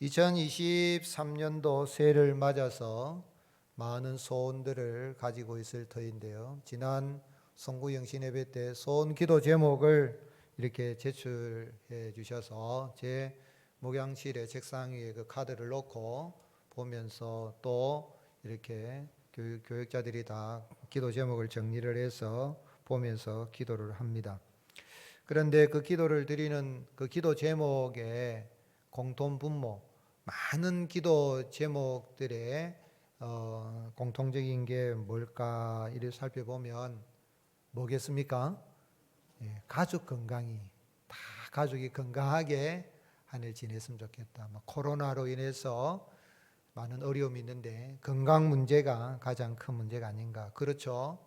2023년도 새해를 맞아서 많은 소원들을 가지고 있을 터인데요. 지난 송구영신 예배 때 소원 기도 제목을 이렇게 제출해 주셔서 제 목양실에 책상 위에 그 카드를 놓고 보면서 또 이렇게 교육자들이 다 기도 제목을 정리를 해서 보면서 기도를 합니다. 그런데 그 기도를 드리는 그 기도 제목에 공통 분모, 많은 기도 제목들의 공통적인 게 뭘까 이를 살펴보면 뭐겠습니까? 가족 건강이 다 가족이 건강하게 한 해 지냈으면 좋겠다. 코로나로 인해서 많은 어려움이 있는데 건강 문제가 가장 큰 문제가 아닌가. 그렇죠?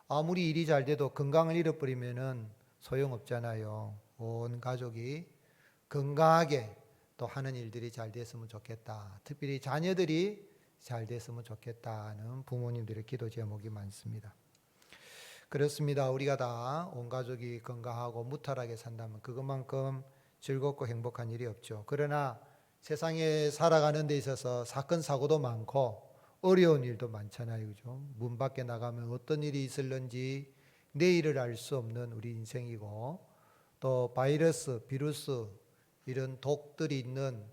아무리 일이 잘 돼도 건강을 잃어버리면은 소용없잖아요. 온 가족이 건강하게 또 하는 일들이 잘 됐으면 좋겠다. 특별히 자녀들이 잘 됐으면 좋겠다는 부모님들의 기도 제목이 많습니다. 그렇습니다. 우리가 다 온 가족이 건강하고 무탈하게 산다면 그것만큼 즐겁고 행복한 일이 없죠. 그러나 세상에 살아가는 데 있어서 사건 사고도 많고 어려운 일도 많잖아요. 그죠? 문 밖에 나가면 어떤 일이 있을런지 내일을 알 수 없는 우리 인생이고 또 바이러스, 비루스 이런 독들이 있는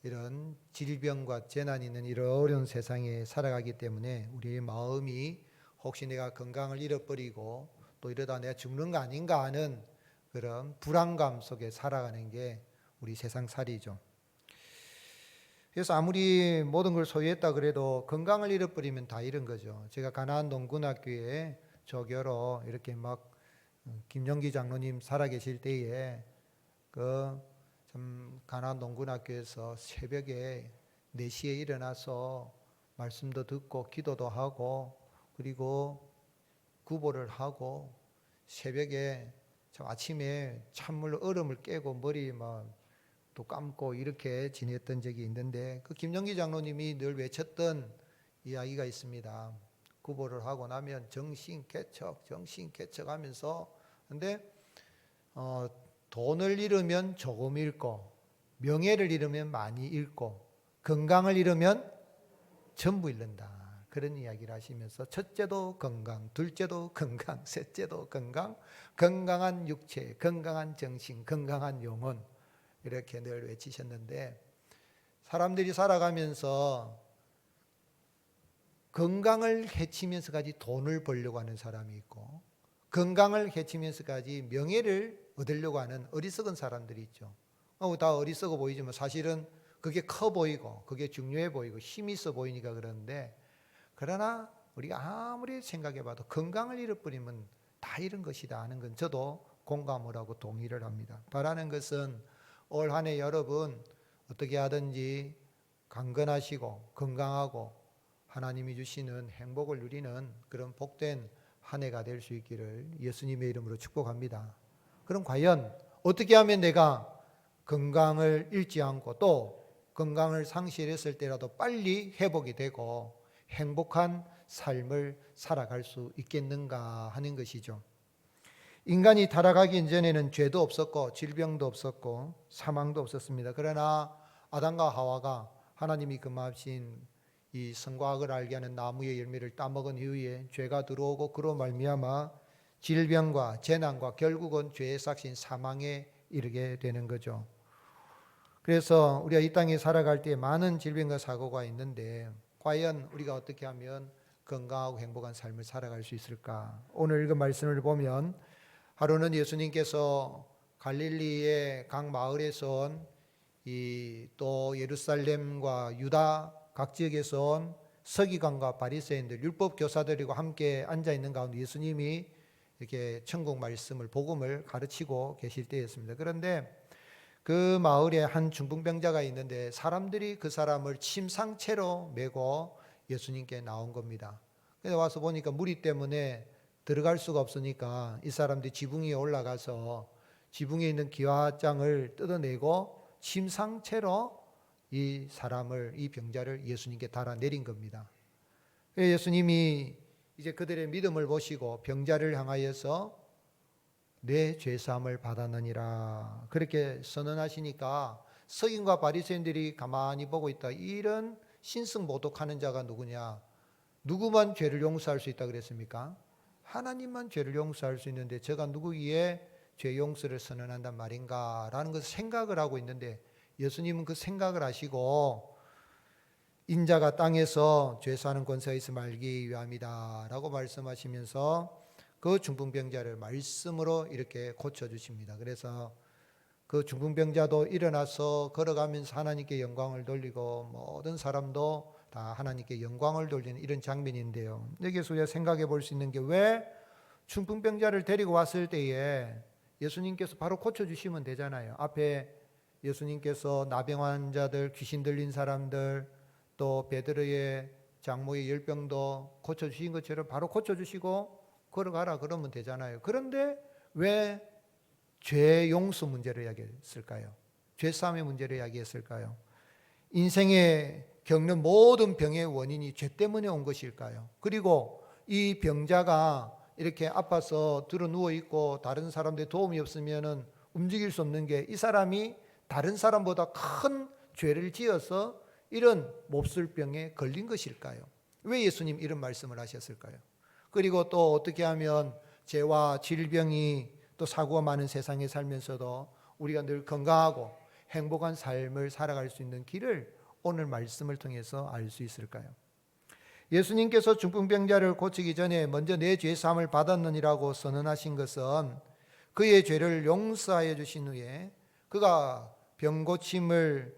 이런 질병과 재난이 있는 이런 어려운 세상에 살아가기 때문에 우리의 마음이 혹시 내가 건강을 잃어버리고 또 이러다 내가 죽는 거 아닌가 하는 그런 불안감 속에 살아가는 게 우리 세상살이죠. 그래서 아무리 모든 걸 소유했다 그래도 건강을 잃어버리면 다 잃은 거죠. 제가 가나안 농군학교에 조교로 이렇게 막 김영기 장로님 살아계실 때에 참 가나안 농군학교에서 새벽에 4시에 일어나서 말씀도 듣고 기도도 하고 그리고 구보를 하고 새벽에 아침에 찬물로 얼음을 깨고 머리 또 감고 이렇게 지냈던 적이 있는데 그 김영기 장로님이 늘 외쳤던 이야기가 있습니다. 구보를 하고 나면 정신개척 하면서 근데 돈을 잃으면 조금 잃고 명예를 잃으면 많이 잃고 건강을 잃으면 전부 잃는다. 그런 이야기를 하시면서 첫째도 건강, 둘째도 건강, 셋째도 건강, 건강한 육체, 건강한 정신, 건강한 영혼 이렇게 늘 외치셨는데 사람들이 살아가면서 건강을 해치면서까지 돈을 벌려고 하는 사람이 있고 건강을 해치면서까지 명예를 얻으려고 하는 어리석은 사람들이 있죠. 다 어리석어 보이지만 사실은 그게 커 보이고 그게 중요해 보이고 힘이 있어 보이니까 그러는데 그러나 우리가 아무리 생각해봐도 건강을 잃어버리면 다 잃은 것이다 하는 건 저도 공감을 하고 동의를 합니다. 바라는 것은 올 한 해 여러분 어떻게 하든지 강건하시고 건강하고 하나님이 주시는 행복을 누리는 그런 복된 한 해가 될 수 있기를 예수님의 이름으로 축복합니다. 그럼 과연 어떻게 하면 내가 건강을 잃지 않고 또 건강을 상실했을 때라도 빨리 회복이 되고 행복한 삶을 살아갈 수 있겠는가 하는 것이죠. 인간이 타락하기 이전에는 죄도 없었고 질병도 없었고 사망도 없었습니다. 그러나 아담과 하와가 하나님이 금하신 이 선과 악을 알게 하는 나무의 열매를 따먹은 이후에 죄가 들어오고 그로 말미암아 질병과 재난과 결국은 죄의 삭신 사망에 이르게 되는 거죠. 그래서 우리가 이 땅에 살아갈 때 많은 질병과 사고가 있는데 과연 우리가 어떻게 하면 건강하고 행복한 삶을 살아갈 수 있을까? 오늘 읽은 말씀을 보면 하루는 예수님께서 갈릴리의 각 마을에서 온 또 예루살렘과 유다 각 지역에서 온 서기관과 바리새인들 율법 교사들과 함께 앉아 있는 가운데 예수님이 이렇게 천국 말씀을 복음을 가르치고 계실 때였습니다. 그런데 그 마을에 한 중풍병자가 있는데 사람들이 그 사람을 침상채로 메고 예수님께 나온 겁니다. 그래서 와서 보니까 무리 때문에 들어갈 수가 없으니까 이 사람들이 지붕 위에 올라가서 지붕에 있는 기와장을 뜯어내고 침상채로 이 사람을, 이 병자를 예수님께 달아내린 겁니다. 예수님이 이제 그들의 믿음을 보시고 병자를 향하여서 내 죄사함을 받았느니라 그렇게 선언하시니까 서기관과 바리새인들이 가만히 보고 있다. 이런 신승모독하는 자가 누구냐? 누구만 죄를 용서할 수 있다 그랬습니까? 하나님만 죄를 용서할 수 있는데 제가 누구기에 죄 용서를 선언한단 말인가? 라는 것을 생각을 하고 있는데 예수님은 그 생각을 하시고 인자가 땅에서 죄사하는 권세가 있어 말기 위함이다 라고 말씀하시면서 그 중풍병자를 말씀으로 이렇게 고쳐주십니다. 그래서 그 중풍병자도 일어나서 걸어가면서 하나님께 영광을 돌리고 모든 사람도 다 하나님께 영광을 돌리는 이런 장면인데요. 여기서 우리가 생각해 볼 수 있는 게 왜 중풍병자를 데리고 왔을 때에 예수님께서 바로 고쳐주시면 되잖아요. 앞에 예수님께서 나병 환자들, 귀신 들린 사람들, 또 베드로의 장모의 열병도 고쳐주신 것처럼 바로 고쳐주시고 걸어가라 그러면 되잖아요. 그런데 왜 죄 용서 문제를 이야기했을까요? 죄 싸움의 문제를 이야기했을까요? 인생에 겪는 모든 병의 원인이 죄 때문에 온 것일까요? 그리고 이 병자가 이렇게 아파서 들어 누워 있고 다른 사람들의 도움이 없으면은 움직일 수 없는 게 이 사람이 다른 사람보다 큰 죄를 지어서 이런 몹쓸병에 걸린 것일까요? 왜 예수님 이런 말씀을 하셨을까요? 그리고 또 어떻게 하면 죄와 질병이 또 사고가 많은 세상에 살면서도 우리가 늘 건강하고 행복한 삶을 살아갈 수 있는 길을 오늘 말씀을 통해서 알 수 있을까요? 예수님께서 중풍병자를 고치기 전에 먼저 내 죄 사함을 받았느니라고 선언하신 것은 그의 죄를 용서하여 주신 후에 그가 병 고침을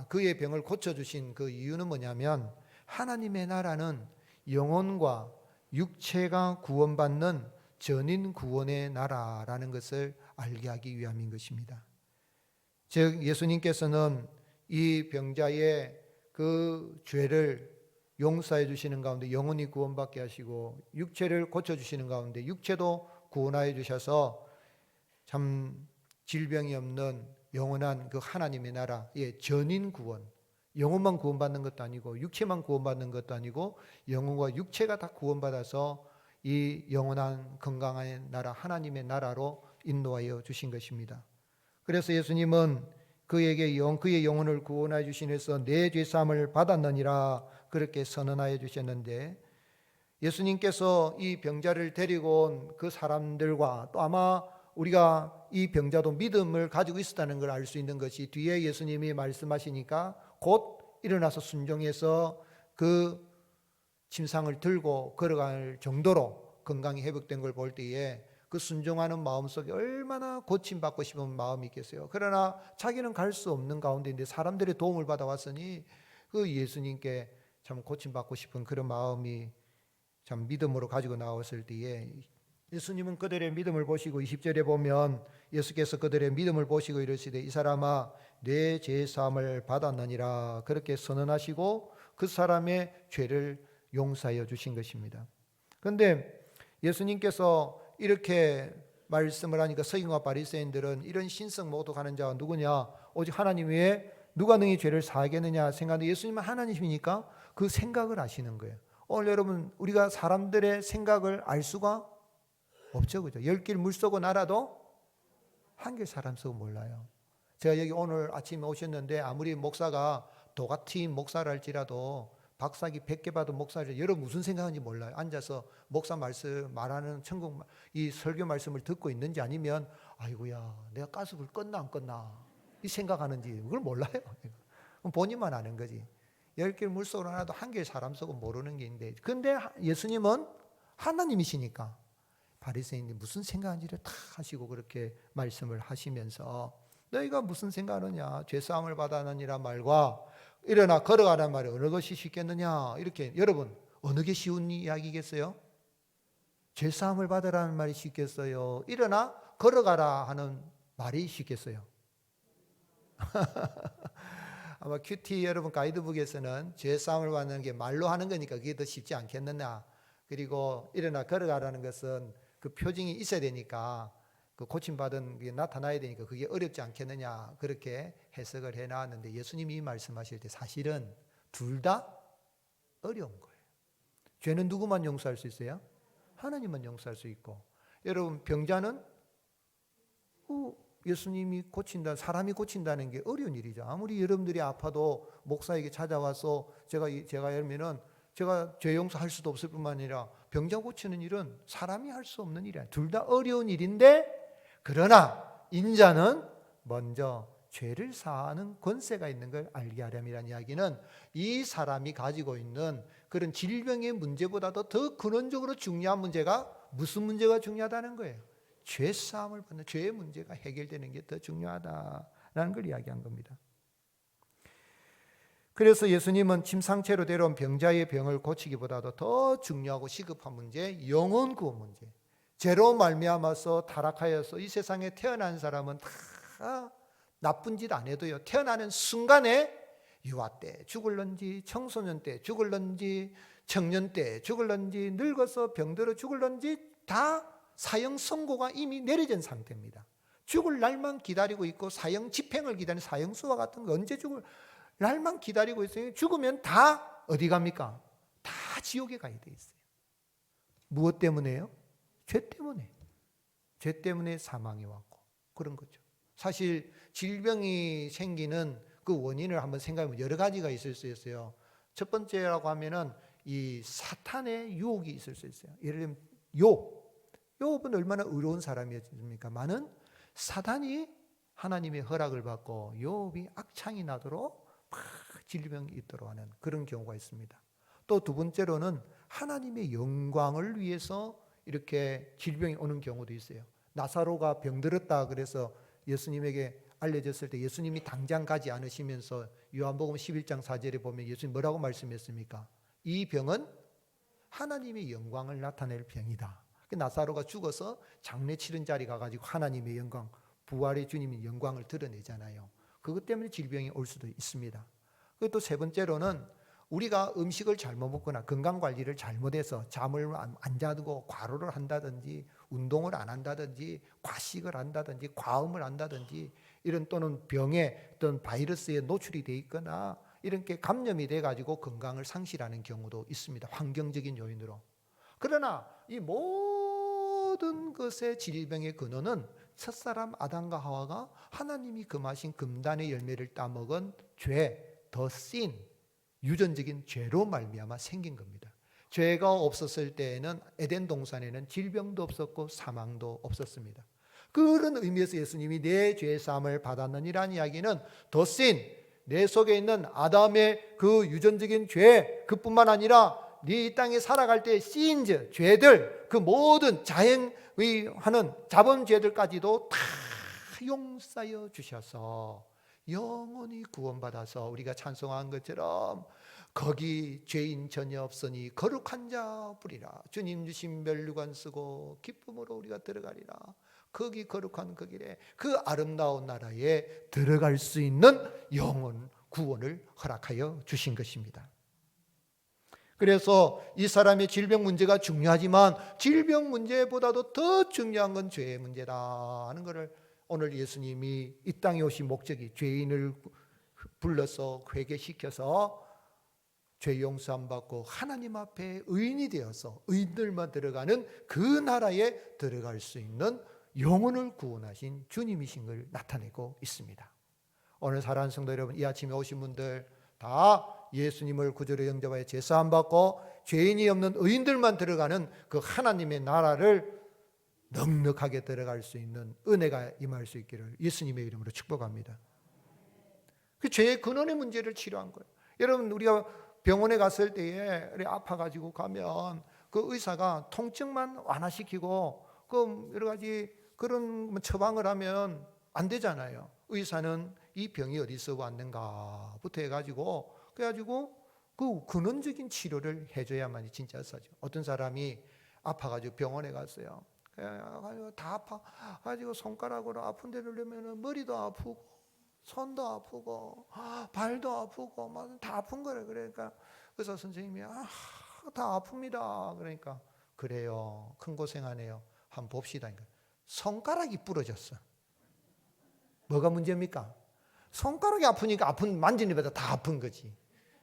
그의 병을 고쳐주신 그 이유는 뭐냐면 하나님의 나라는 영혼과 육체가 구원받는 전인 구원의 나라라는 것을 알게 하기 위함인 것입니다. 즉 예수님께서는 이 병자의 그 죄를 용서해 주시는 가운데 영혼이 구원받게 하시고 육체를 고쳐주시는 가운데 육체도 구원하여 주셔서 참 질병이 없는 영원한 그 하나님의 나라의 전인 구원, 영혼만 구원받는 것도 아니고 육체만 구원받는 것도 아니고 영혼과 육체가 다 구원받아서 이 영원한 건강한 나라 하나님의 나라로 인도하여 주신 것입니다. 그래서 예수님은 그의 영혼을 구원하여 주시면서 내 죄사함을 받았느니라 그렇게 선언하여 주셨는데 예수님께서 이 병자를 데리고 온 그 사람들과 또 아마 우리가 이 병자도 믿음을 가지고 있었다는 걸 알 수 있는 것이 뒤에 예수님이 말씀하시니까 곧 일어나서 순종해서 그 침상을 들고 걸어갈 정도로 건강이 회복된 걸 볼 때에 그 순종하는 마음 속에 얼마나 고침받고 싶은 마음이 있겠어요. 그러나 자기는 갈 수 없는 가운데인데 사람들의 도움을 받아왔으니 그 예수님께 참 고침받고 싶은 그런 마음이 참 믿음으로 가지고 나왔을 때에 예수님은 그들의 믿음을 보시고 20절에 보면 예수께서 그들의 믿음을 보시고 이르시되 이 사람아 내 죄사함을 받았느니라 그렇게 선언하시고 그 사람의 죄를 용서하여 주신 것입니다. 그런데 예수님께서 이렇게 말씀을 하니까 서기관과 바리새인들은 이런 신성모독하는 자가 누구냐? 오직 하나님 외에 누가 능히 죄를 사하겠느냐 생각하는데 예수님은 하나님이니까 그 생각을 아시는 거예요. 오늘 여러분 우리가 사람들의 생각을 알 수가 없죠. 그죠? 10길 물쏘고 날아도 한 길 사람 쓰고 몰라요. 제가 여기 오늘 아침에 오셨는데 아무리 목사가 도가티 목사를 할지라도 박사기 100개 받은 목사를 여러분 무슨 생각하는지 몰라요. 앉아서 목사 말씀 말하는 천국 이 설교 말씀을 듣고 있는지 아니면 아이고야 내가 가스불 껐나 안 껐나 이 생각하는지 그걸 몰라요. 본인만 아는 거지. 10길 물속으로 하나도 한 길 사람 쓰고 모르는 게 있는데 근데 예수님은 하나님이시니까 바리새인이 무슨 생각하는지를 다 하시고 그렇게 말씀을 하시면서 너희가 무슨 생각하느냐 죄사함을 받았느니라 말과 일어나 걸어가라는 말이 어느 것이 쉽겠느냐 이렇게 여러분 어느 게 쉬운 이야기겠어요? 죄사함을 받으라는 말이 쉽겠어요? 일어나 걸어가라 하는 말이 쉽겠어요? 아마 큐티 여러분 가이드북에서는 죄사함을 받는 게 말로 하는 거니까 그게 더 쉽지 않겠느냐 그리고 일어나 걸어가라는 것은 그 표징이 있어야 되니까 그 고침받은 게 나타나야 되니까 그게 어렵지 않겠느냐 그렇게 해석을 해놨는데 예수님이 말씀하실 때 사실은 둘 다 어려운 거예요. 죄는 누구만 용서할 수 있어요? 하나님만 용서할 수 있고 여러분 병자는 예수님이 사람이 고친다는 게 어려운 일이죠. 아무리 여러분들이 아파도 목사에게 찾아와서 제가 이러면은 제가 죄 용서할 수도 없을 뿐만 아니라 병자 고치는 일은 사람이 할 수 없는 일이야. 둘 다 어려운 일인데, 그러나 인자는 먼저 죄를 사하는 권세가 있는 걸 알게 하렴이라는 이야기는 이 사람이 가지고 있는 그런 질병의 문제보다도 더 근원적으로 중요한 문제가 무슨 문제가 중요하다는 거예요. 죄 사함을 받는 죄의 문제가 해결되는 게 더 중요하다라는 걸 이야기한 겁니다. 그래서 예수님은 침상채로 데려온 병자의 병을 고치기보다도 더 중요하고 시급한 문제, 영혼 구원 문제. 죄로 말미암아서 타락하여서 이 세상에 태어난 사람은 다 나쁜 짓 안 해도요, 태어나는 순간에 유아 때 죽을런지, 청소년 때 죽을런지, 청년 때 죽을런지, 늙어서 병들어 죽을런지 다 사형 선고가 이미 내려진 상태입니다. 죽을 날만 기다리고 있고 사형 집행을 기다리는 사형수와 같은 거 언제 죽을 날만 기다리고 있어요. 죽으면 다 어디 갑니까? 다 지옥에 가야 돼 있어요. 무엇 때문에요? 죄 때문에. 죄 때문에 사망이 왔고 그런 거죠. 사실 질병이 생기는 그 원인을 한번 생각해보면 여러 가지가 있을 수 있어요. 첫 번째라고 하면은 이 사탄의 유혹이 있을 수 있어요. 예를 들면 욥은 얼마나 의로운 사람이었습니까? 많은 사단이 하나님의 허락을 받고 욥이 악창이 나도록 막 질병이 있도록 하는 그런 경우가 있습니다. 또 두 번째로는 하나님의 영광을 위해서 이렇게 질병이 오는 경우도 있어요. 나사로가 병들었다 그래서 예수님에게 알려졌을 때 예수님이 당장 가지 않으시면서 요한복음 11장 4절에 보면 예수님 뭐라고 말씀했습니까? 이 병은 하나님의 영광을 나타낼 병이다. 나사로가 죽어서 장례 치른 자리 가가지고 하나님의 영광, 부활의 주님의 영광을 드러내잖아요. 그것 때문에 질병이 올 수도 있습니다. 그리고 또 세 번째로는 우리가 음식을 잘못 먹거나 건강관리를 잘못해서 잠을 안 자고 과로를 한다든지 운동을 안 한다든지 과식을 한다든지 과음을 한다든지 이런 또는 병에 어떤 바이러스에 노출이 돼 있거나 이렇게 감염이 돼가지고 건강을 상실하는 경우도 있습니다. 환경적인 요인으로. 그러나 이 모든 것의 질병의 근원은 첫사람 아담과 하와가 하나님이 금하신 금단의 열매를 따먹은 죄, 더 씬, 유전적인 죄로 말미암아 생긴 겁니다. 죄가 없었을 때에는 에덴 동산에는 질병도 없었고 사망도 없었습니다. 그런 의미에서 예수님이 내 죄 사함을 받았느니라는 이야기는 더 씬, 내 속에 있는 아담의 그 유전적인 죄, 그뿐만 아니라 네 이 땅에 살아갈 때 신즈, 죄들, 그 모든 자행의 하는 자본 죄들까지도 다 용서하여 주셔서 영원히 구원받아서 우리가 찬송한 것처럼 거기 죄인 전혀 없으니 거룩한 자 부리라. 주님 주신 멸류관 쓰고 기쁨으로 우리가 들어가리라. 거기 거룩한 그 길에 그 아름다운 나라에 들어갈 수 있는 영원 구원을 허락하여 주신 것입니다. 그래서 이 사람의 질병 문제가 중요하지만 질병 문제보다도 더 중요한 건 죄의 문제다 하는 것을 오늘 예수님이 이 땅에 오신 목적이 죄인을 불러서 회개시켜서 죄 용서함 받고 하나님 앞에 의인이 되어서 의인들만 들어가는 그 나라에 들어갈 수 있는 영혼을 구원하신 주님이신 걸 나타내고 있습니다. 오늘 사랑하는 성도 여러분, 이 아침에 오신 분들 다 예수님을 구주로 영접하여 제사함 받고 죄인이 없는 의인들만 들어가는 그 하나님의 나라를 넉넉하게 들어갈 수 있는 은혜가 임할 수 있기를 예수님의 이름으로 축복합니다. 그 죄의 근원의 문제를 치료한 거예요. 여러분, 우리가 병원에 갔을 때에 아파가지고 가면 그 의사가 통증만 완화시키고 그 여러 가지 그런 처방을 하면 안 되잖아요. 의사는 이 병이 어디서 왔는가부터 해가지고 그래가지고 그 근원적인 치료를 해줘야만이 진짜 의사죠. 어떤 사람이 아파가지고 병원에 갔어요. 그래가지고 다 아파 가지고 손가락으로 아픈 데를 누르면 머리도 아프고 손도 아프고 발도 아프고 막 다 아픈 거래. 그러니까 의사 선생님이 다 아픕니다. 그러니까 그래요. 큰 고생하네요. 한번 봅시다. 그러니까 손가락이 부러졌어. 뭐가 문제입니까? 손가락이 아프니까 만지는 데마다 다 아픈 거지.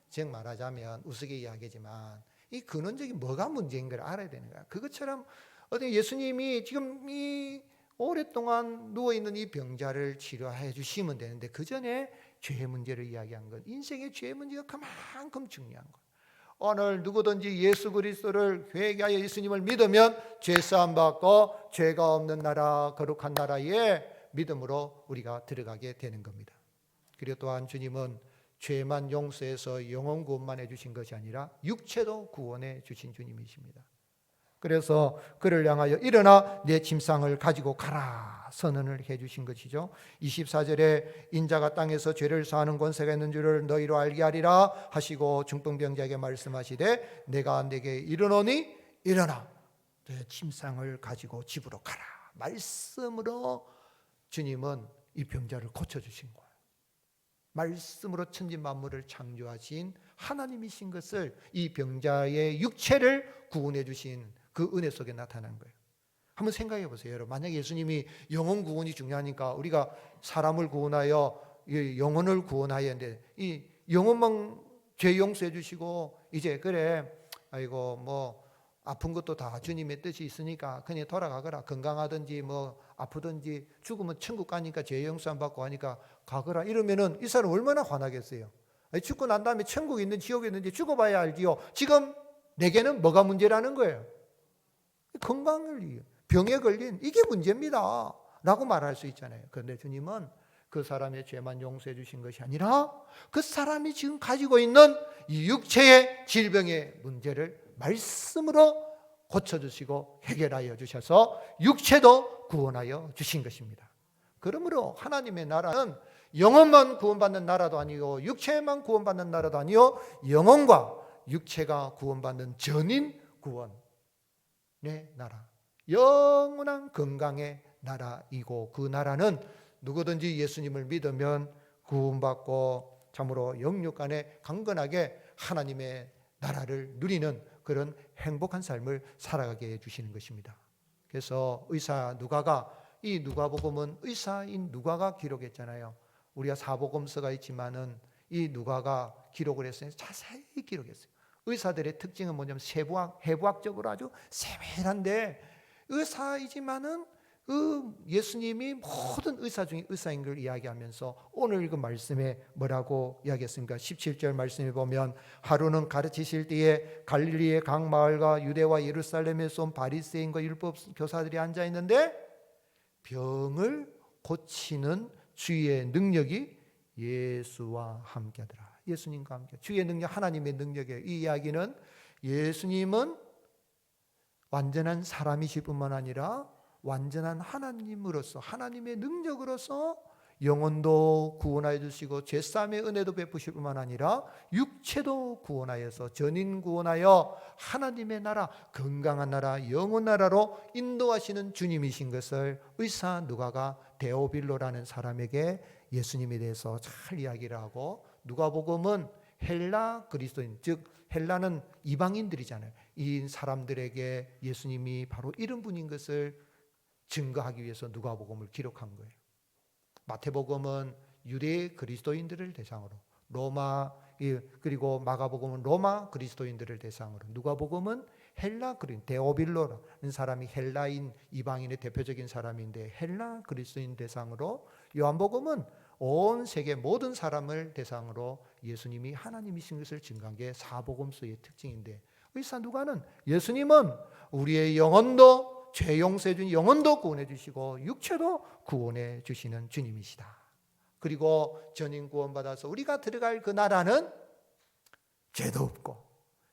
즉 말하자면 우스개 이야기지만 이 근원적인 뭐가 문제인 걸 알아야 되는 거야. 그것처럼 어떤 예수님이 지금 이 오랫동안 누워있는 이 병자를 치료해 주시면 되는데 그 전에 죄의 문제를 이야기한 것, 인생의 죄의 문제가 그만큼 중요한 것. 오늘 누구든지 예수 그리스도를 회개하여 예수님을 믿으면 죄사함 받고 죄가 없는 나라, 거룩한 나라에 믿음으로 우리가 들어가게 되는 겁니다. 그리고 또한 주님은 죄만 용서해서 영혼 구원만 해주신 것이 아니라 육체도 구원해 주신 주님이십니다. 그래서 그를 향하여 일어나 내 침상을 가지고 가라 선언을 해주신 것이죠. 24절에 인자가 땅에서 죄를 사하는 권세가 있는 줄을 너희로 알게 하리라 하시고 중풍병자에게 말씀하시되 내가 네게 이르노니 일어나 내 침상을 가지고 집으로 가라. 말씀으로 주님은 이 병자를 고쳐주신 거예요. 말씀으로 천지 만물을 창조하신 하나님이신 것을 이 병자의 육체를 구원해 주신 그 은혜 속에 나타난 거예요. 한번 생각해 보세요. 여러분, 만약 예수님이 영혼 구원이 중요하니까 우리가 사람을 구원하여 영혼을 구원하여 했는데 이 영혼만 죄 용서해 주시고 이제 그래 아이고 뭐 아픈 것도 다 주님의 뜻이 있으니까 그냥 돌아가거라. 건강하든지 뭐 아프든지 죽으면 천국 가니까 죄 용서 안 받고 하니까 가거라. 이러면은 이 사람 얼마나 화나겠어요. 죽고 난 다음에 천국에 있는 지옥에 있는지 죽어봐야 알지요. 지금 내게는 뭐가 문제라는 거예요? 건강을 병에 걸린 이게 문제입니다 라고 말할 수 있잖아요. 그런데 주님은 그 사람의 죄만 용서해 주신 것이 아니라 그 사람이 지금 가지고 있는 이 육체의 질병의 문제를 말씀으로 고쳐주시고 해결하여 주셔서 육체도 구원하여 주신 것입니다. 그러므로 하나님의 나라는 영혼만 구원받는 나라도 아니고 육체만 구원받는 나라도 아니요 영혼과 육체가 구원받는 전인 구원의 나라, 영원한 건강의 나라이고 그 나라는 누구든지 예수님을 믿으면 구원받고 참으로 영육간에 강건하게 하나님의 나라를 누리는 그런 행복한 삶을 살아가게 해주시는 것입니다. 그래서 의사 누가가 이 누가복음은 의사인 누가가 기록했잖아요. 우리가 사복음서가 있지만은 이 누가가 기록을 했어요. 자세히 기록했어요. 의사들의 특징은 뭐냐면 해부학적으로 아주 세밀한데 의사이지만은 예수님이 모든 의사 중에 의사인 걸 이야기하면서 오늘 그 말씀에 뭐라고 이야기했습니까? 17절 말씀에 보면 하루는 가르치실 때에 갈릴리의 각 마을과 유대와 예루살렘에서 온 바리새인과 율법 교사들이 앉아 있는데 병을 고치는 주의 능력이 예수와 함께하더라. 예수님과 함께 주의 능력, 하나님의 능력이에요. 이 이야기는 예수님은 완전한 사람이실 뿐만 아니라 완전한 하나님으로서 하나님의 능력으로서 영혼도 구원하여 주시고 죄사함의 은혜도 베푸실 뿐만 아니라 육체도 구원하여서 전인 구원하여 하나님의 나라, 건강한 나라, 영원 나라로 인도하시는 주님이신 것을 의사 누가가 데오빌로라는 사람에게 예수님에 대해서 잘 이야기를 하고 누가복음은 헬라 그리스도인, 즉 헬라는 이방인들이잖아요. 이 사람들에게 예수님이 바로 이런 분인 것을 증거하기 위해서 누가복음을 기록한 거예요. 마태복음은 유대 그리스도인들을 대상으로, 그리고 마가복음은 로마 그리스도인들을 대상으로, 누가복음은 헬라 그리스도인, 데오빌로라는 사람이 헬라인 이방인의 대표적인 사람인데 헬라 그리스도인 대상으로, 요한복음은 온 세계 모든 사람을 대상으로 예수님이 하나님이신 것을 증거한 게 사복음서의 특징인데 의사 누가는 예수님은 우리의 영혼도 죄 용서해 준 영혼도 구원해 주시고 육체도 구원해 주시는 주님이시다. 그리고 전인 구원받아서 우리가 들어갈 그 나라는 죄도 없고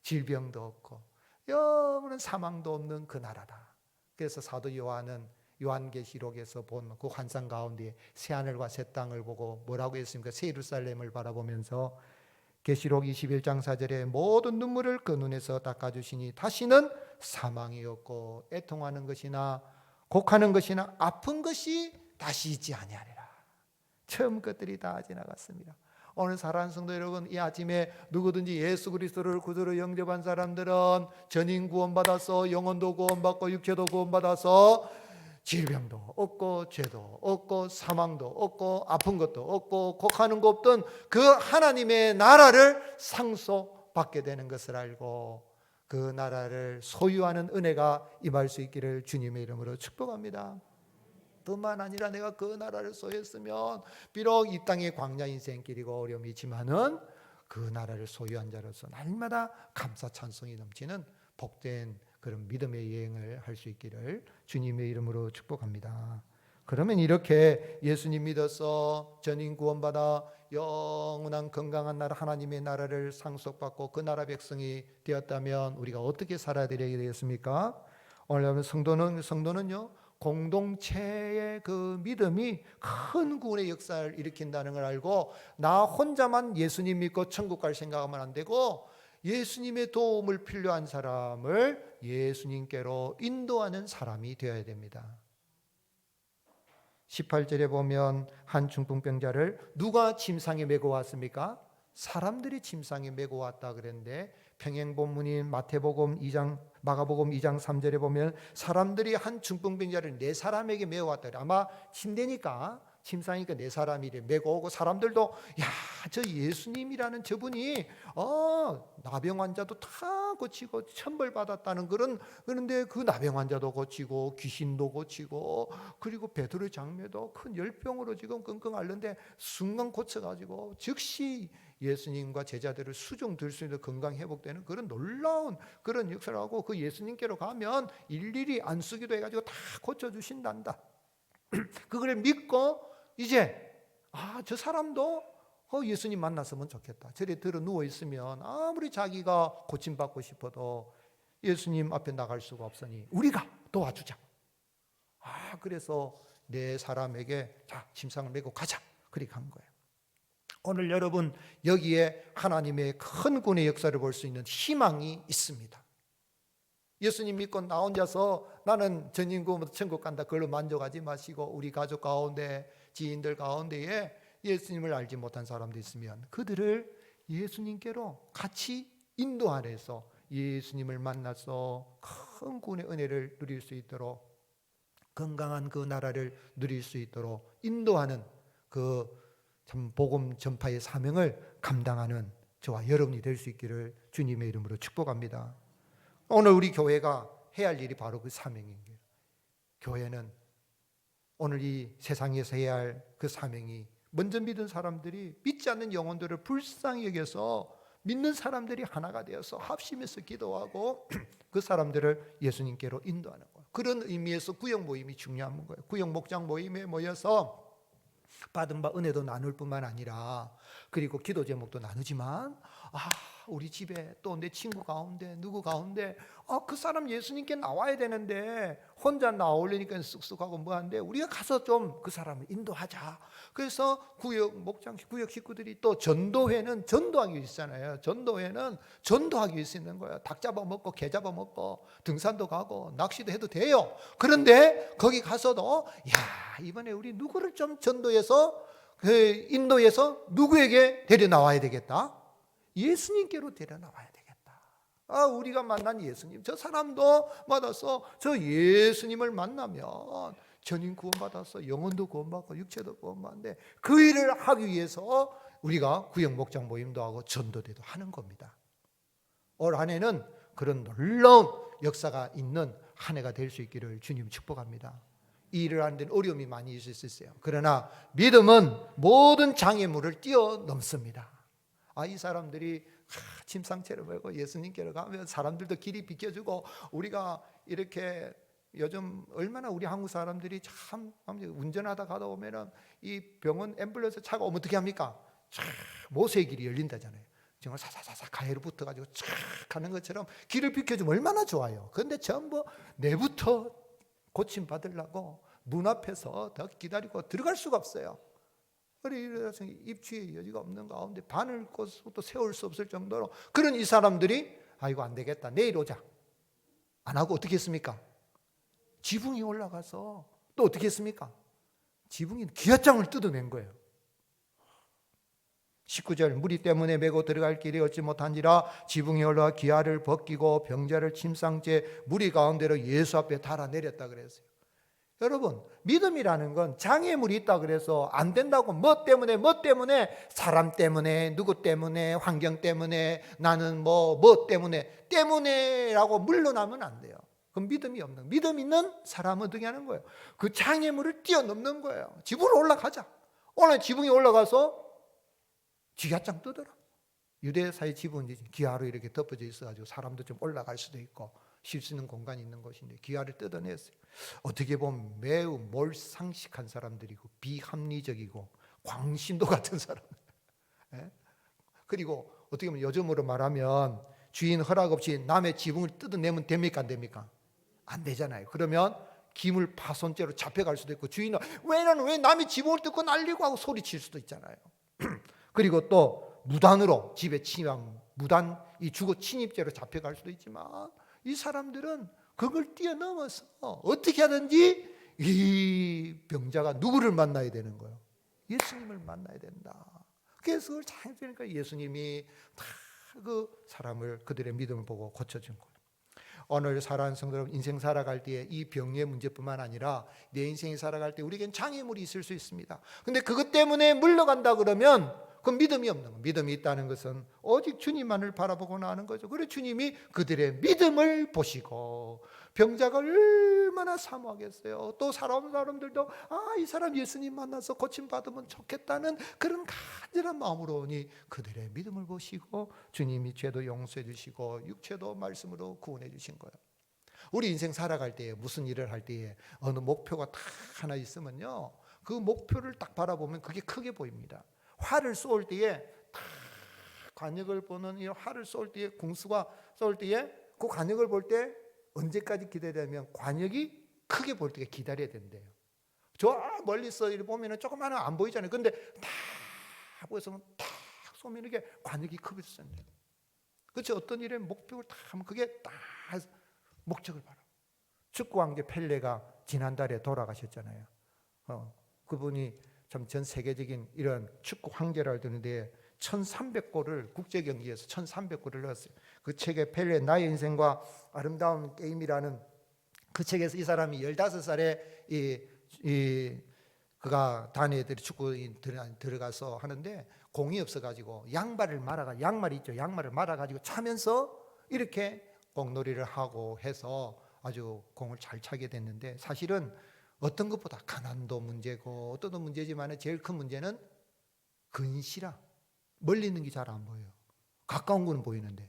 질병도 없고 영원한 사망도 없는 그 나라다. 그래서 사도 요한은 요한계시록에서 본 그 환상 가운데 새하늘과 새 땅을 보고 뭐라고 했습니까? 새 예루살렘을 바라보면서 계시록 21장 4절에 모든 눈물을 그 눈에서 닦아주시니 다시는 사망이 없고 애통하는 것이나 곡하는 것이나 아픈 것이 다시 있지 아니하리라. 처음 것들이 다 지나갔습니다. 오늘 사랑하는 성도 여러분, 이 아침에 누구든지 예수 그리스도를 구주로 영접한 사람들은 전인 구원받아서 영혼도 구원받고 육체도 구원받아서 질병도 없고 죄도 없고 사망도 없고 아픈 것도 없고 곡하는 것 없던 그 하나님의 나라를 상속받게 되는 것을 알고 그 나라를 소유하는 은혜가 임할 수 있기를 주님의 이름으로 축복합니다. 뿐만 아니라 내가 그 나라를 소유했으면 비록 이 땅의 광야 인생길이고 어려움이 있지만은 그 나라를 소유한 자로서 날마다 감사 찬송이 넘치는 복된 그런 믿음의 여행을 할 수 있기를 주님의 이름으로 축복합니다. 그러면 이렇게 예수님 믿어서 전인 구원받아 영원한 건강한 나라 하나님의 나라를 상속받고 그 나라 백성이 되었다면 우리가 어떻게 살아야 되겠습니까? 오늘 성도는요 공동체의 그 믿음이 큰 구원의 역사를 일으킨다는 걸 알고 나 혼자만 예수님 믿고 천국 갈 생각하면 안 되고 예수님의 도움을 필요한 사람을 예수님께로 인도하는 사람이 되어야 됩니다. 18절에 보면 한 중풍병자를 누가 침상에 메고 왔습니까? 사람들이 침상에 메고 왔다 그랬는데 평행본문인 마태복음 2장 마가복음 2장 3절에 보면 사람들이 한 중풍병자를 네 사람에게 메어 왔다 그래. 아마 침대니까 침상이니까 네 사람이 메고 오고 사람들도 야, 저 예수님이라는 저분이 나병 환자도 다 고치고 천벌 받았다는 그런데 그 나병 환자도 고치고 귀신도 고치고 그리고 베드로 장녀도 큰 열병으로 지금 끙끙 앓는데 순간 고쳐가지고 즉시 예수님과 제자들을 수종 들 수 있는 건강 회복되는 그런 놀라운 그런 역사를 하고 그 예수님께로 가면 일일이 안수기도 해가지고 다 고쳐주신단다. 그걸 믿고 이제 저 사람도 예수님 만났으면 좋겠다. 저리 들어 누워 있으면 아무리 자기가 고침받고 싶어도 예수님 앞에 나갈 수가 없으니 우리가 도와주자. 그래서 네 사람에게 자 침상을 메고 가자. 그렇게 한 거예요. 오늘 여러분 여기에 하나님의 큰 구원의 역사를 볼 수 있는 희망이 있습니다. 예수님 믿고 나 혼자서 나는 전인구원부터 천국 간다 그걸로 만족하지 마시고 우리 가족 가운데 지인들 가운데에 예수님을 알지 못한 사람도 있으면 그들을 예수님께로 같이 인도 아래서 예수님을 만나서 큰 구원의 은혜를 누릴 수 있도록 건강한 그 나라를 누릴 수 있도록 인도하는 그 참 복음 전파의 사명을 감당하는 저와 여러분이 될 수 있기를 주님의 이름으로 축복합니다. 오늘 우리 교회가 해야 할 일이 바로 그 사명인 거예요. 교회는 오늘 이 세상에서 해야 할 그 사명이 먼저 믿은 사람들이 믿지 않는 영혼들을 불쌍히 여겨서 믿는 사람들이 하나가 되어서 합심해서 기도하고 그 사람들을 예수님께로 인도하는 거예요. 그런 의미에서 구역 모임이 중요한 거예요. 구역 목장 모임에 모여서 받은 바 은혜도 나눌 뿐만 아니라 그리고 기도 제목도 나누지만 우리 집에 또 내 친구 가운데 누구 가운데 그 사람 예수님께 나와야 되는데 혼자 나오려니까 쑥쑥하고 뭐한데 우리가 가서 좀 그 사람을 인도하자. 그래서 구역 목장 구역 식구들이 또 전도회는 전도하기 위해서 있잖아요. 전도회는 전도하기 위해서 있는 거예요. 닭 잡아먹고 개 잡아먹고 등산도 가고 낚시도 해도 돼요. 그런데 거기 가서도 이번에 우리 누구를 좀 전도해서 인도해서 누구에게 데려나와야 되겠다. 예수님께로 데려나와야 되겠다. 우리가 만난 예수님 저 사람도 받아서 저 예수님을 만나면 전인 구원받아서 영혼도 구원받고 육체도 구원받는데 그 일을 하기 위해서 우리가 구역 목장 모임도 하고 전도대도 하는 겁니다. 올 한 해는 그런 놀라운 역사가 있는 한 해가 될 수 있기를 주님 축복합니다. 이 일을 하는 데는 어려움이 많이 있을 수 있어요. 그러나 믿음은 모든 장애물을 뛰어넘습니다. 이 사람들이 침상채를 메고 예수님께로 가면 사람들도 길이 비켜주고 우리가 이렇게 요즘 얼마나 우리 한국 사람들이 참 운전하다 가다 보면은 이 병원 앰뷸런스 차가 오면 어떻게 합니까? 모세의 길이 열린다잖아요. 정말 사사사사 가해로 붙어가지고 쫙 가는 것처럼 길을 비켜주면 얼마나 좋아요. 그런데 전부 내부터 고침 받으려고 문 앞에서 더 기다리고 들어갈 수가 없어요. 그래서 입추의 여지가 없는 가운데 바늘 꽂고도 세울 수 없을 정도로 그런 이 사람들이 이거 안 되겠다 내일 오자 안 하고 어떻게 했습니까? 지붕이 올라가서 또 어떻게 했습니까? 지붕이 기아장을 뜯어낸 거예요. 19절 무리 때문에 메고 들어갈 길이 얻지 못한지라 지붕이 올라와 기아를 벗기고 병자를 침상째 무리 가운데로 예수 앞에 달아내렸다 그랬어요. 여러분 믿음이라는 건 장애물이 있다 그래서 안 된다고 뭐 때문에 사람 때문에 누구 때문에 환경 때문에 나는 뭐 때문에라고 물러나면 안 돼요. 그건 믿음이 없는, 믿음 있는 사람은 어떻게 하는 거예요? 그 장애물을 뛰어넘는 거예요. 지붕으로 올라가자. 오늘 지붕에 올라가서 지하장 뜨더라. 유대사의 지붕이 기아로 이렇게 덮어져 있어가지고 사람도 좀 올라갈 수도 있고 쉴 수 있는 공간이 있는 곳인데 기아를 뜯어냈어요. 어떻게 보면 매우 몰상식한 사람들이고 비합리적이고 광신도 같은 사람. 그리고 어떻게 보면 요즘으로 말하면 주인 허락 없이 남의 지붕을 뜯어내면 됩니까? 안 됩니까? 안 되잖아요. 그러면 기물 파손죄로 잡혀갈 수도 있고 주인은 왜 남의 지붕을 뜯고 날리고 하고 소리칠 수도 있잖아요. 그리고 또 무단으로 집에 침입, 무단 이 주거 침입죄로 잡혀갈 수도 있지만 이 사람들은 그걸 뛰어넘어서 어떻게 하든지 이 병자가 누구를 만나야 되는 거예요? 예수님을 만나야 된다. 그래서 그걸 잘 되니까 예수님이 다 그 사람을 그들의 믿음을 보고 고쳐준 거예요. 오늘 사랑하는 성도 여러분, 인생 살아갈 때에 이 병의 문제뿐만 아니라 내 인생이 살아갈 때 우리에겐 장애물이 있을 수 있습니다. 근데 그것 때문에 물러간다 그러면 그건 믿음이 없는 거예요. 믿음이 있다는 것은 오직 주님만을 바라보고 나는 거죠. 그래서 주님이 그들의 믿음을 보시고 병자가 얼마나 사모하겠어요. 또 살아온 사람들도 이 사람 예수님 만나서 고침받으면 좋겠다는 그런 간절한 마음으로 오니 그들의 믿음을 보시고 주님이 죄도 용서해 주시고 육체도 말씀으로 구원해 주신 거예요. 우리 인생 살아갈 때에 무슨 일을 할 때에 어느 목표가 딱 하나 있으면요, 그 목표를 딱 바라보면 그게 크게 보입니다. 활을 쏘을 때에 딱 관역을 보는 이 활을 쏘을 때에 궁수가 쏘을 때에 그 관역을 볼 때 언제까지 기다리냐면 관역이 크게 보일 때가 기다려야 된대요. 저 멀리서 이렇게 보면은 조그마한 안 보이잖아요. 근데 딱 보여서 딱 쏘면 이게 관역이 크게 쏜대요. 그렇죠? 어떤 일에 목표를 딱 하면 그게 딱 목적을 바라. 축구 왕제 펠레가 지난달에 돌아가셨잖아요. 그분이 참 전 세계적인 이런 축구 황제라 드는데 1300골을 국제 경기에서 1300골을 넣었어요. 그 책에 펠레 나의 인생과 아름다운 게임이라는 그 책에서 이 사람이 15살에 그가 단회들이 축구 들어가서 하는데 공이 없어가지고 양말이 있죠. 양말을 말아가지고 차면서 이렇게 공놀이를 하고 해서 아주 공을 잘 차게 됐는데 사실은 어떤 것보다 가난도 문제고 어떤 문제지만 제일 큰 문제는 근시라. 멀리 있는 게 잘 안 보여요. 가까운 거는 보이는데.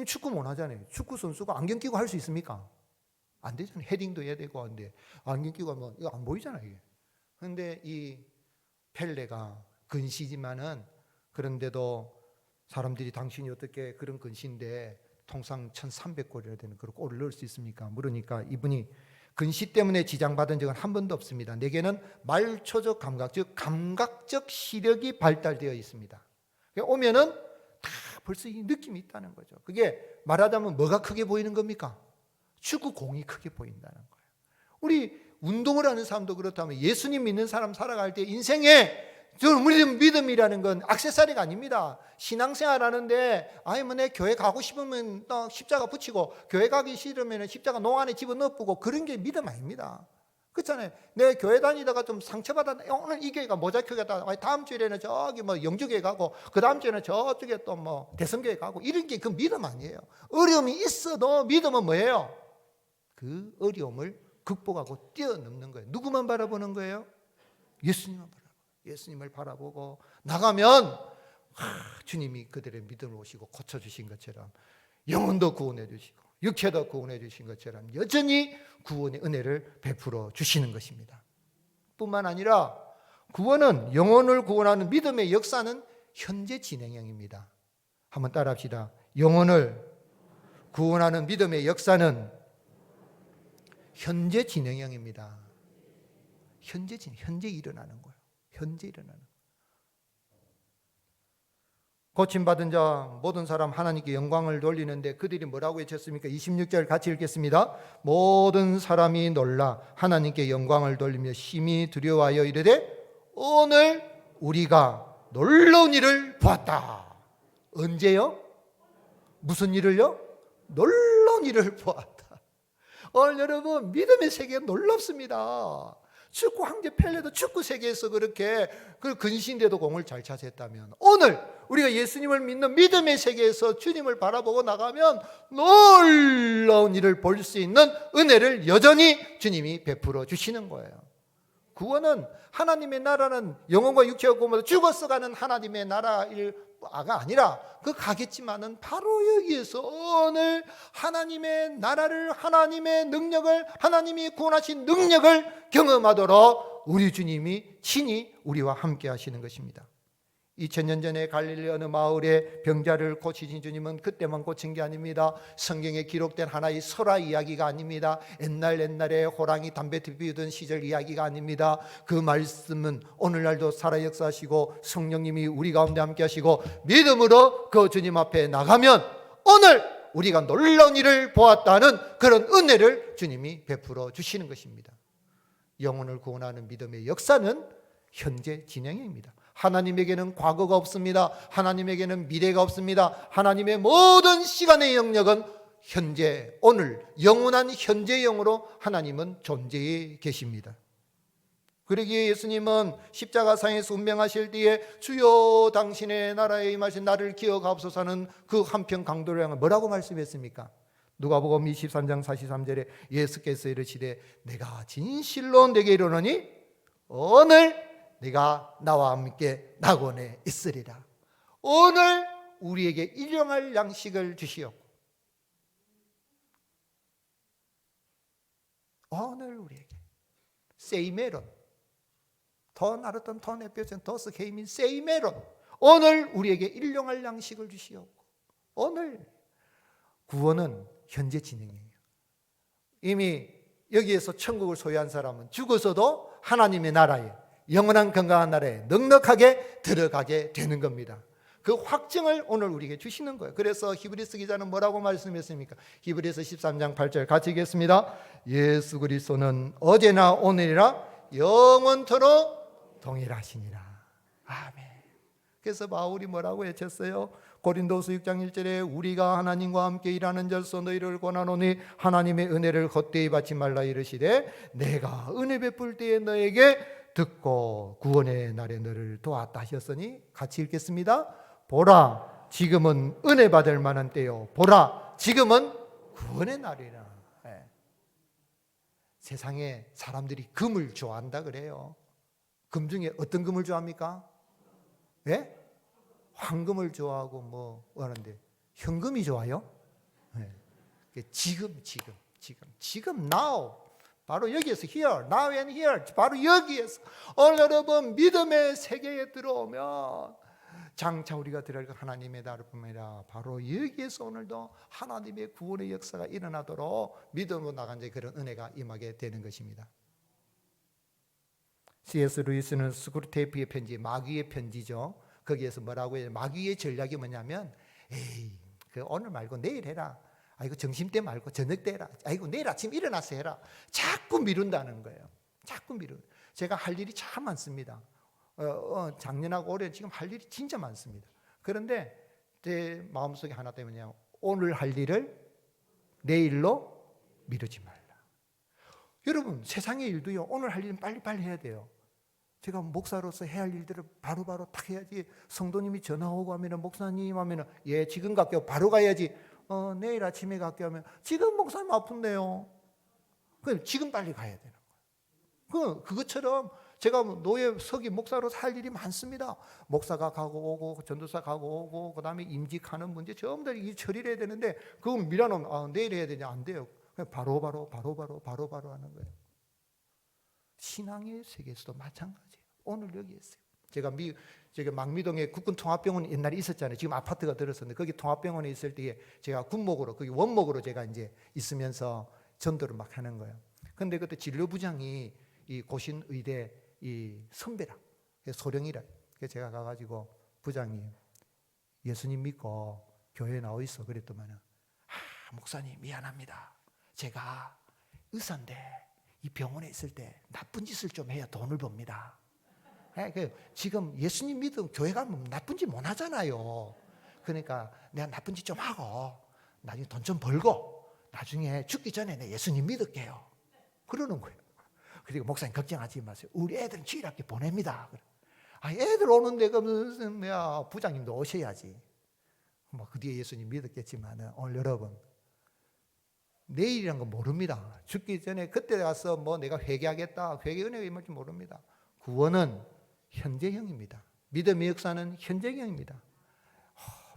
축구 못 하잖아요. 축구 선수가 안경 끼고 할 수 있습니까? 안 되잖아요. 헤딩도 해야 되고 하는데 안경 끼고 하면 이거 안 보이잖아요. 이게. 그런데 이 펠레가 근시지만은 그런데도 사람들이 당신이 어떻게 그런 근시인데 통상 1300골이나 되는 그런 골을 넣을 수 있습니까? 물으니까 이분이 근시 때문에 지장받은 적은 한 번도 없습니다. 내게는 말초적 감각, 즉 감각적 시력이 발달되어 있습니다. 오면은 다 벌써 이 느낌이 있다는 거죠. 그게 말하자면 뭐가 크게 보이는 겁니까? 축구공이 크게 보인다는 거예요. 우리 운동을 하는 사람도 그렇다면 예수님 믿는 사람 살아갈 때 인생에 우리 믿음이라는 건 액세서리가 아닙니다. 신앙생활 하는데 내 교회 가고 싶으면 십자가 붙이고 교회 가기 싫으면 십자가 농안에 집어넣고 그런 게 믿음 아닙니다. 그렇잖아요. 내 교회 다니다가 좀 상처받았다. 오늘 이 교회가 모자교회다. 다음 주에는 저기 영주교회 가고 그 다음 주에는 저쪽에 또 대성교회 가고 이런 게 그 믿음 아니에요. 어려움이 있어도 믿음은 뭐예요? 그 어려움을 극복하고 뛰어넘는 거예요. 누구만 바라보는 거예요? 예수님만 바라보고 예수님을 바라보고 나가면 주님이 그들의 믿음을 오시고 고쳐주신 것처럼 영혼도 구원해 주시고 육체도 구원해 주신 것처럼 여전히 구원의 은혜를 베풀어 주시는 것입니다. 뿐만 아니라 구원은 영혼을 구원하는 믿음의 역사는 현재 진행형입니다. 한번 따라합시다. 영혼을 구원하는 믿음의 역사는 현재 진행형입니다. 현재 일어나는 거예요. 현재 일어나는 거예요. 고침받은 자 모든 사람 하나님께 영광을 돌리는데 그들이 뭐라고 외쳤습니까? 26절 같이 읽겠습니다. 모든 사람이 놀라 하나님께 영광을 돌리며 심히 두려워하여 이르되 오늘 우리가 놀라운 일을 보았다. 언제요? 무슨 일을요? 놀라운 일을 보았다. 오늘 여러분 믿음의 세계가 놀랍습니다. 축구 황제 펠레도 축구 세계에서 그렇게 그 근시인데도 공을 잘 차지했다면 오늘 우리가 예수님을 믿는 믿음의 세계에서 주님을 바라보고 나가면 놀라운 일을 볼 수 있는 은혜를 여전히 주님이 베풀어 주시는 거예요. 구원은, 하나님의 나라는 영혼과 육체가 구원받아 죽어서가는 하나님의 나라가 아니라 그 가겠지만은 바로 여기에서 오늘 하나님의 나라를, 하나님의 능력을, 하나님이 구원하신 능력을 경험하도록 우리 주님이 친히 우리와 함께 하시는 것입니다. 2000년 전에 갈릴리 어느 마을에 병자를 고치신 주님은 그때만 고친 게 아닙니다. 성경에 기록된 하나의 설화 이야기가 아닙니다. 옛날에 호랑이 담배 피우던 시절 이야기가 아닙니다. 그 말씀은 오늘날도 살아 역사하시고 성령님이 우리 가운데 함께 하시고 믿음으로 그 주님 앞에 나가면 오늘 우리가 놀라운 일을 보았다는 그런 은혜를 주님이 베풀어 주시는 것입니다. 영혼을 구원하는 믿음의 역사는 현재 진행입니다. 하나님에게는 과거가 없습니다. 하나님에게는 미래가 없습니다. 하나님의 모든 시간의 영역은 현재, 오늘, 영원한 현재 영으로 하나님은 존재해 계십니다. 그러기에 예수님은 십자가상에서 운명하실 때에 주여 당신의 나라에 임하신 나를 기억하옵소서 하는 그 한편 강도를 향해 뭐라고 말씀했습니까? 누가복음 23장 43절에 예수께서 이르시되 내가 진실로 내게 이르노니 오늘 네가 나와 함께 낙원에 있으리라. 오늘 우리에게 일용할 양식을 주시옵고 오늘 우리에게 세이메론 더 나르던 더 네뼈전 더스 케이민 세이메론 오늘 우리에게 일용할 양식을 주시옵고 오늘 구원은 현재 진행이에요. 이미 여기에서 천국을 소유한 사람은 죽어서도 하나님의 나라에 영원한 건강한 나라에 넉넉하게 들어가게 되는 겁니다. 그 확증을 오늘 우리에게 주시는 거예요. 그래서 히브리서 기자는 뭐라고 말씀했습니까? 히브리서 13장 8절 같이 읽겠습니다. 예수 그리스도는 어제나 오늘이라 영원토록 동일하시니라. 아멘. 그래서 바울이 뭐라고 외쳤어요? 고린도서 6장 1절에 우리가 하나님과 함께 일하는 자로서 너희를 권하노니 하나님의 은혜를 헛되이 받지 말라 이르시되 내가 은혜 베풀 때에 너에게 듣고 구원의 날에 너를 도왔다 하셨으니 같이 읽겠습니다. 보라 지금은 은혜 받을 만한 때요 보라 지금은 구원의 날이라. 네. 세상에 사람들이 금을 좋아한다 그래요. 금 중에 어떤 금을 좋아합니까? 예? 황금을 좋아하고 뭐 하는데 현금이 좋아요? 네. 지금 now 바로 여기에서 here, now and here 바로 여기에서 오늘 여러분 믿음의 세계에 들어오면 장차 우리가 들어갈 하나님의 나라를 봅니다. 바로 여기에서 오늘도 하나님의 구원의 역사가 일어나도록 믿음으로 나간 자 그런 은혜가 임하게 되는 것입니다. C.S. 루이스는 스크루테이프의 편지, 마귀의 편지죠. 거기에서 뭐라고 해요? 마귀의 전략이 뭐냐면 에이 그 오늘 말고 내일 해라. 아이고 점심때 말고 저녁 때 해라. 아이고 내일 아침 일어나서 해라. 자꾸 미룬다는 거예요. 자꾸 미룬. 제가 할 일이 참 많습니다. 작년하고 올해 지금 할 일이 진짜 많습니다. 그런데 제 마음속에 하나 때문에 오늘 할 일을 내일로 미루지 말라. 여러분 세상의 일도요 오늘 할 일은 빨리빨리 해야 돼요. 제가 목사로서 해야 할 일들을 바로바로 딱 해야지. 성도님이 전화 오고 하면 목사님 하면 예 지금 갈게요. 바로 가야지. 내일 아침에 갈게요 하면 지금 목사님 아픈데요. 그럼 지금 빨리 가야 되는 거예요. 그것처럼 제가 노예 서기 목사로 할 일이 많습니다. 목사가 가고 오고 전도사 가고 오고 그 다음에 임직하는 문제 전부 다 이 처리를 해야 되는데 그건 미뤄놓으면 내일 해야 되냐 안 돼요. 그냥 바로바로 하는 거예요. 신앙의 세계에서도 마찬가지예요. 오늘 여기 있어요. 제가 망미동에 국군통합병원 옛날에 있었잖아요. 지금 아파트가 들었었는데 거기 통합병원에 있을 때에 제가 군목으로 거기 원목으로 제가 이제 있으면서 전도를 막 하는 거예요. 근데 그때 진료부장이 이 고신의대 이 선배라 소령이라. 그래서 제가 가가지고 부장님 예수님 믿고 교회에 나와 있어 그랬더만은 목사님 미안합니다. 제가 의사인데 이 병원에 있을 때 나쁜 짓을 좀 해야 돈을 법니다. 지금 예수님 믿음 교회 가면 나쁜 짓 못 하잖아요. 그러니까 내가 나쁜 짓 좀 하고 나중에 돈 좀 벌고 나중에 죽기 전에 내 예수님 믿을게요. 그러는 거예요. 그리고 목사님 걱정하지 마세요. 우리 애들은 주일학교 보냅니다. 애들 오는데 그 무슨 뭐야 부장님도 오셔야지. 뭐 그 뒤에 예수님 믿었겠지만 오늘 여러분 내일이란 거 모릅니다. 죽기 전에 그때 가서 뭐 내가 회개하겠다, 회개 은혜가 임할지 모릅니다. 구원은 현재형입니다. 믿음의 역사는 현재형입니다.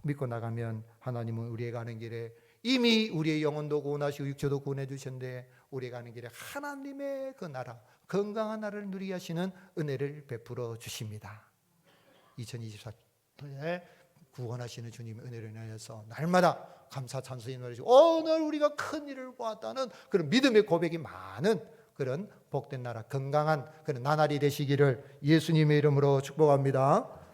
믿고 나가면 하나님은 우리의 가는 길에 이미 우리의 영혼도 구원하시고 육체도 구원해 주셨는데 우리의 가는 길에 하나님의 그 나라, 건강한 나라를 누리게 하시는 은혜를 베풀어 주십니다. 2024년에 구원하시는 주님의 은혜를 인하여서 날마다 감사 찬송이 노래지고 오늘 우리가 큰 일을 보았다는 그런 믿음의 고백이 많은 그런 복된 나라, 건강한 그런 나날이 되시기를 예수님의 이름으로 축복합니다.